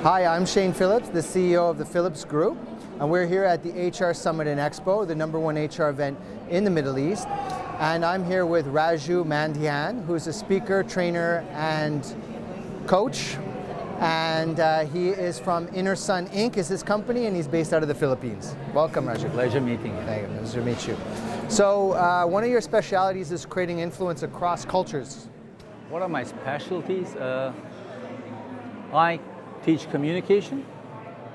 Hi, I'm Shane Phillips, the CEO of the Phillips Group, and we're here at the HR Summit and Expo, the #1 HR event in the Middle East. And I'm here with Raju Mandhyan, who's a speaker, trainer, and coach. And he is from Inner Sun Inc. is his company, and he's based out of the Philippines. Welcome, Raju. Pleasure meeting you. Thank you. Pleasure to meet you. So one of your specialities is creating influence across cultures. What are my specialties? I teach communication,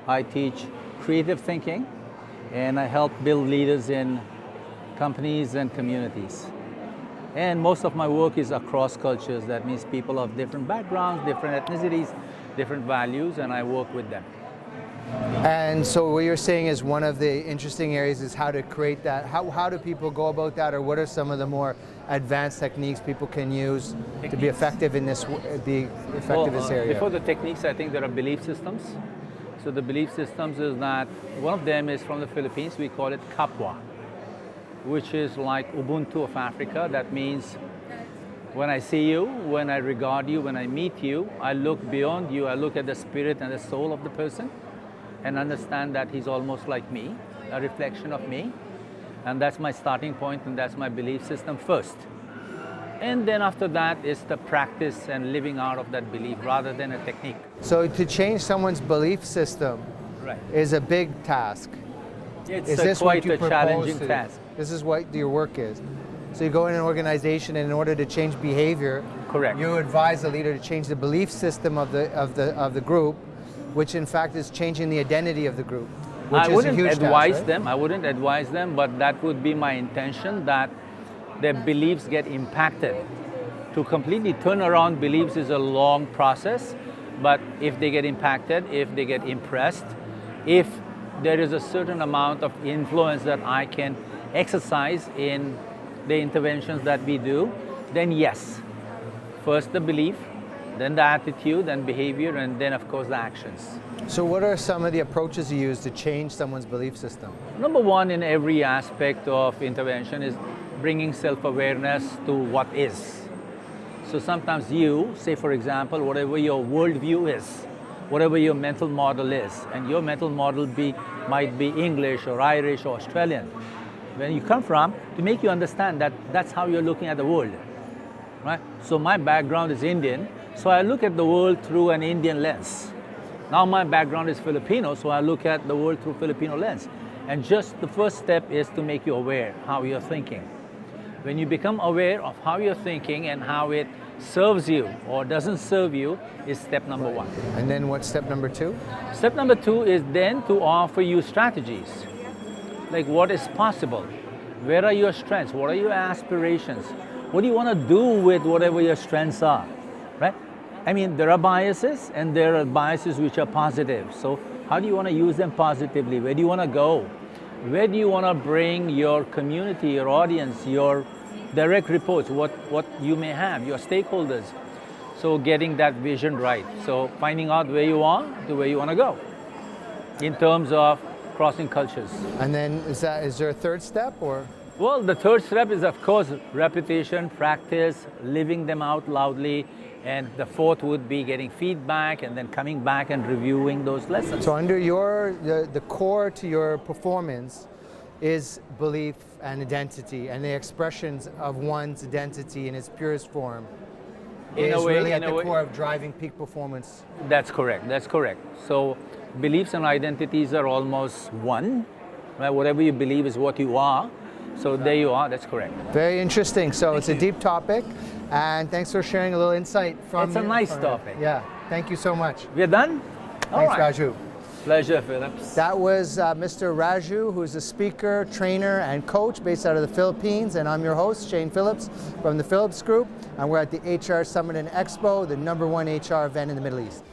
I teach creative thinking, and I help build leaders in companies and communities. And most of my work is across cultures. That means people of different backgrounds, different ethnicities, different values, and I work with them. And so what you're saying is one of the interesting areas is how to create that. How do people go about that, or what are some of the more advanced techniques people can use to be effective in this area? Before the techniques, I think there are belief systems. So the belief systems is that one of them is from the Philippines. We call it Kapwa, which is like Ubuntu of Africa. That means when I see you, when I regard you, when I meet you, I look beyond you. I look at the spirit and the soul of the person, and understand that he's almost like me, a reflection of me. And that's my starting point, and that's my belief system first. And then after that is the practice and living out of that belief rather than a technique. So to change someone's belief system is a big task. It's quite a challenging task. This is what your work is. So you go in an organization, and in order to change behavior, correct, you advise the leader to change the belief system of the group, which in fact is changing the identity of the group. I wouldn't advise them. I wouldn't advise them, but that would be my intention, that their beliefs get impacted. To completely turn around beliefs is a long process, but if they get impacted, if they get impressed, if there is a certain amount of influence that I can exercise in the interventions that we do, then yes. First the belief, then the attitude and behavior, and then of course the actions. So what are some of the approaches you use to change someone's belief system? Number one in every aspect of intervention is bringing self-awareness to what is. So sometimes you, say for example, whatever your worldview is, whatever your mental model is, and your mental model might be English or Irish or Australian, when you come from, to make you understand that that's how you're looking at the world, right? So my background is Indian, so I look at the world through an Indian lens. Now my background is Filipino, so I look at the world through Filipino lens. And just the first step is to make you aware how you're thinking. When you become aware of how you're thinking and how it serves you or doesn't serve you, is step number one. And then what's step number two? Step number two is then to offer you strategies. Like what is possible? Where are your strengths? What are your aspirations? What do you want to do with whatever your strengths are, right? I mean, there are biases, and there are biases which are positive. So how do you want to use them positively? Where do you want to go? Where do you want to bring your community, your audience, your direct reports, what you may have, your stakeholders? So getting that vision right. So finding out where you are to where you want to go in terms of crossing cultures. And then is there a third step, or? Well, the third step is of course repetition, practice, living them out loudly. And the fourth would be getting feedback and then coming back and reviewing those lessons. So under the core to your performance is belief and identity, and the expressions of one's identity in its purest form is really at the core of driving peak performance. That's correct, that's correct. So beliefs and identities are almost one, right? Whatever you believe is what you are. So there you are, that's correct. Very interesting. So it's a deep topic, and thanks for sharing a little insight from It's a nice topic. Yeah, thank you so much. We're done? Thanks, Raju. Pleasure, Phillips. That was Mr. Raju, who's a speaker, trainer, and coach based out of the Philippines, and I'm your host, Shane Phillips, from the Phillips Group, and we're at the HR Summit and Expo, the #1 HR event in the Middle East.